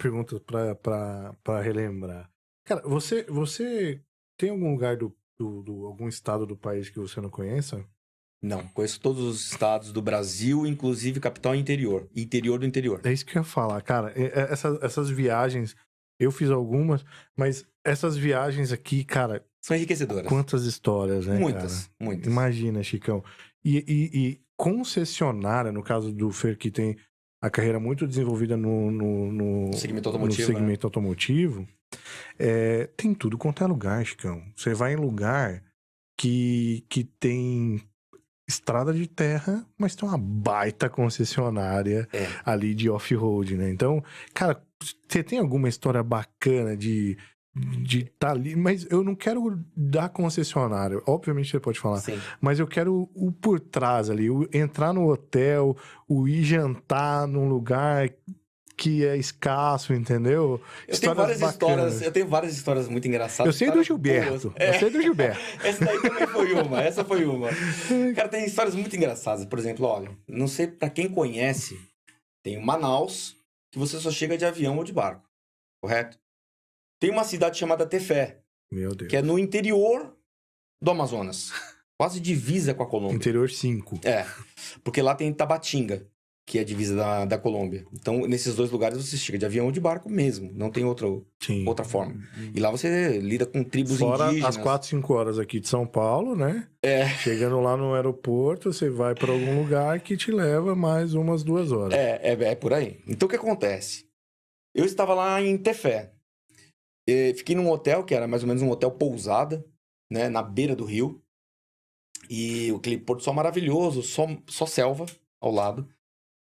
pergunta pra relembrar. Cara, você tem algum lugar algum estado do país que você não conheça? Não, conheço todos os estados do Brasil, inclusive capital e interior. E interior do interior. É isso que eu ia falar, cara. Essas viagens, eu fiz algumas, mas essas viagens aqui, cara, São enriquecedoras. quantas histórias, né, Muitas, cara? muitas. Imagina, Chicão. E concessionária, no caso do Fer, que tem a carreira muito desenvolvida no Segmento automotivo, segmento automotivo, tem tudo quanto é lugar, Chicão. Você vai em lugar que tem estrada de terra, mas tem uma baita concessionária ali de off-road, né? Então, cara, você tem alguma história bacana de tá ali, mas eu não quero dar concessionária, obviamente você pode falar, Sim. mas eu quero o por trás ali, o entrar no hotel, o ir jantar num lugar que é escasso, entendeu? Eu tenho várias histórias muito engraçadas. Eu sei do Gilberto. Eu sei do Gilberto. Essa daí também foi uma. Essa foi uma. Cara, tem histórias muito engraçadas. Por exemplo, olha, não sei pra quem conhece, tem Manaus, que você só chega de avião ou de barco, correto? Tem uma cidade chamada Tefé, Meu Deus. que é no interior do Amazonas, quase divisa com a Colômbia. Interior 5. Porque lá tem Tabatinga, que é a divisa da Colômbia. Então, nesses dois lugares você chega de avião ou de barco mesmo, não tem outra forma. E lá você lida com tribos Fora indígenas. as 4, 5 horas aqui de São Paulo, né? Chegando lá no aeroporto, você vai para algum lugar que te leva mais umas 2 horas. É por aí. Então, o que acontece? Eu estava lá em Tefé. Fiquei num hotel, que era mais ou menos um hotel pousada, né? Na beira do rio. E aquele pôr do sol maravilhoso, só selva ao lado.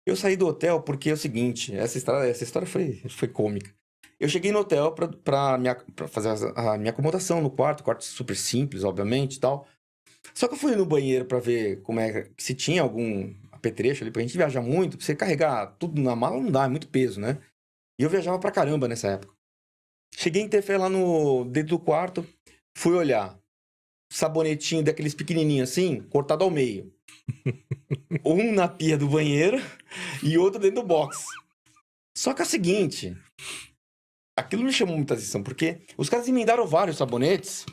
Eu saí do hotel porque é o seguinte, essa história foi cômica. Eu cheguei no hotel pra fazer a minha acomodação no quarto super simples, obviamente, e tal. Só que eu fui no banheiro pra ver se tinha algum apetrecho ali pra gente viajar muito. Pra você carregar tudo na mala não dá, é muito peso, né? E eu viajava pra caramba nessa época. Cheguei em Tefé lá dentro do quarto, fui olhar. Sabonetinho daqueles pequenininhos assim, cortado ao meio. Um na pia do banheiro e outro dentro do box. Só que é o seguinte, aquilo me chamou muita atenção, porque os caras emendaram vários sabonetes,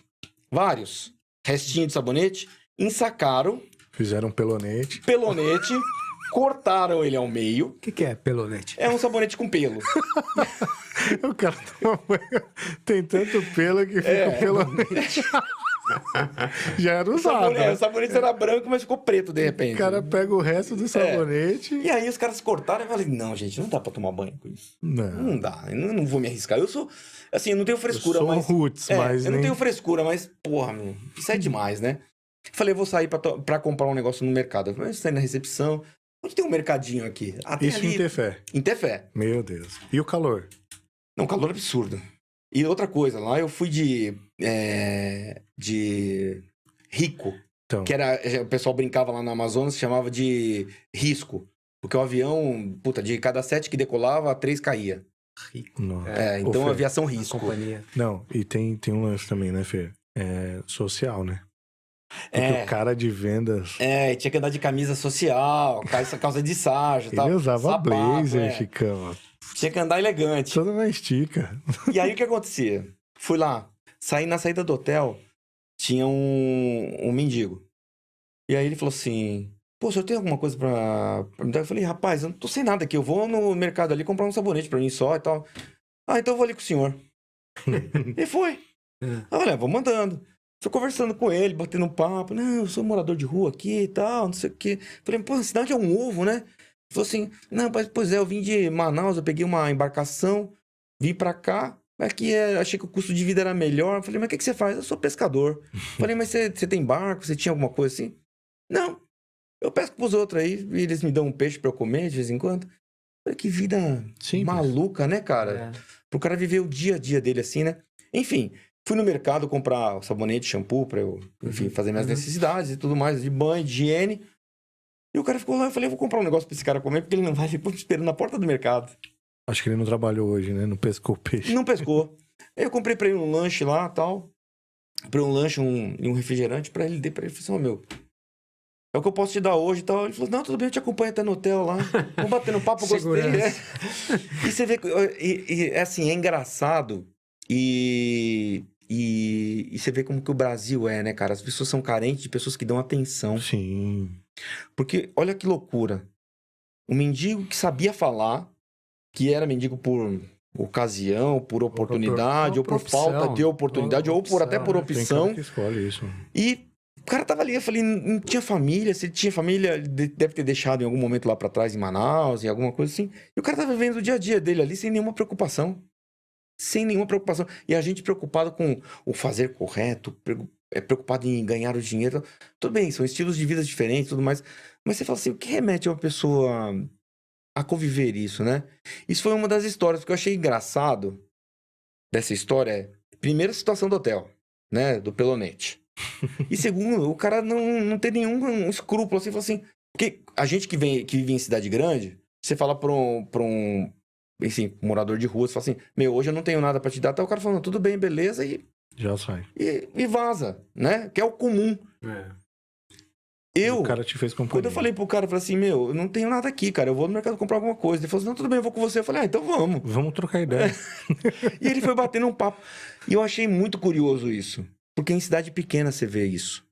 vários restinhos de sabonete, ensacaram. Fizeram um pelonete, cortaram ele ao meio. O que é pelonete? É um sabonete com pelo. O cara tem tanto pelo que fica o pelonete. Já era usado. O sabonete era branco, mas ficou preto de repente. O cara pega o resto do sabonete. E aí os caras cortaram e eu falei, não, gente, não dá pra tomar banho com isso. Não dá, eu não vou me arriscar. Eu sou, assim, eu não tenho frescura, mas... roots, mas eu não tenho frescura, mas, porra, meu, isso é demais, né? Falei, eu vou sair pra comprar um negócio no mercado. Eu falei, saí na recepção. Onde tem um mercadinho aqui? Isso ali... em Tefé. Em Tefé. Meu Deus. E o calor? Não, calor absurdo. E outra coisa, lá eu fui de rico. Então. Que era, o pessoal brincava lá no Amazonas, chamava de risco. Porque o avião, de cada 7 que decolava, 3 caía. Rico. Então Fê, aviação risco. Companhia. Não, e tem um lance também, né, Fê? Social, né? Porque o cara de vendas... tinha que andar de camisa social, calça de sarja e tal. Ele usava sapato, blazer, Chicão. Tinha que andar elegante. Toda na estica. E aí o que acontecia? Fui lá, na saída do hotel, tinha um mendigo. E aí ele falou assim, pô, o senhor tem alguma coisa pra me dar? Eu falei, rapaz, eu não tô sem nada aqui, eu vou no mercado ali comprar um sabonete pra mim só e tal. Ah, então eu vou ali com o senhor. E foi. Olha, vou mandando. Fui conversando com ele, batendo um papo. Não, eu sou morador de rua aqui e tal, não sei o quê. Falei, pô, a cidade é um ovo, né? Ele falou assim, não, pois eu vim de Manaus, eu peguei uma embarcação, vim pra cá, aqui achei que o custo de vida era melhor. Falei, mas o que você faz? Eu sou pescador. Falei, mas você tem barco? Você tinha alguma coisa assim? Não, eu pesco pros outros aí, e eles me dão um peixe pra eu comer de vez em quando. Falei, que vida maluca, né, cara? Pro cara viver o dia a dia dele assim, né? Enfim, fui no mercado comprar sabonete, shampoo pra eu, enfim, fazer minhas necessidades e tudo mais, de banho, de higiene. E o cara ficou lá, eu falei, eu vou comprar um negócio pra esse cara comer, porque ele não vai, ficou esperando na porta do mercado. Acho que ele não trabalhou hoje, né? Não pescou peixe. Não pescou. Aí eu comprei pra ele um lanche lá e tal. Comprei um lanche e um refrigerante pra ele. Dei pra ele. Falei assim, meu, É o que eu posso te dar hoje e tal. Ele falou, não, tudo bem, eu te acompanho até no hotel lá. Vamos bater no papo, gostei. Segurança. E você vê, é assim, é engraçado e você vê como que o Brasil é, né, cara? As pessoas são carentes de pessoas que dão atenção. Sim. Porque, olha que loucura. Um mendigo que sabia falar, que era mendigo por ocasião, por oportunidade, ou por falta de oportunidade, ou até por Tem opção. cara que escolhe isso. E o cara tava ali, eu falei, não tinha família, se tinha família, ele deve ter deixado em algum momento lá pra trás, em Manaus, em alguma coisa assim. E o cara tava vivendo o dia a dia dele ali, sem nenhuma preocupação. Sem nenhuma preocupação. E a gente preocupado com o fazer correto, preocupado em ganhar o dinheiro. Tudo bem, são estilos de vida diferentes e tudo mais. Mas você fala assim, o que remete uma pessoa a conviver isso, né? Isso foi uma das histórias que eu achei engraçado dessa história. Primeira situação do hotel, né? Do Pelonete. E segundo, o cara não tem nenhum escrúpulo assim, fala assim. Porque a gente que vive em cidade grande, você fala pra um enfim, morador de rua, você fala assim, meu, hoje eu não tenho nada pra te dar, tá o cara falando, tudo bem, beleza, Já sai. e vaza, né? Que é o comum. O cara te fez companhia. Quando eu falei pro cara, eu falei assim, meu, eu não tenho nada aqui, cara, eu vou no mercado comprar alguma coisa. Ele falou assim, não, tudo bem, eu vou com você. Eu falei, então vamos. Vamos trocar ideia. E ele foi batendo um papo. E eu achei muito curioso isso. Porque em cidade pequena você vê isso.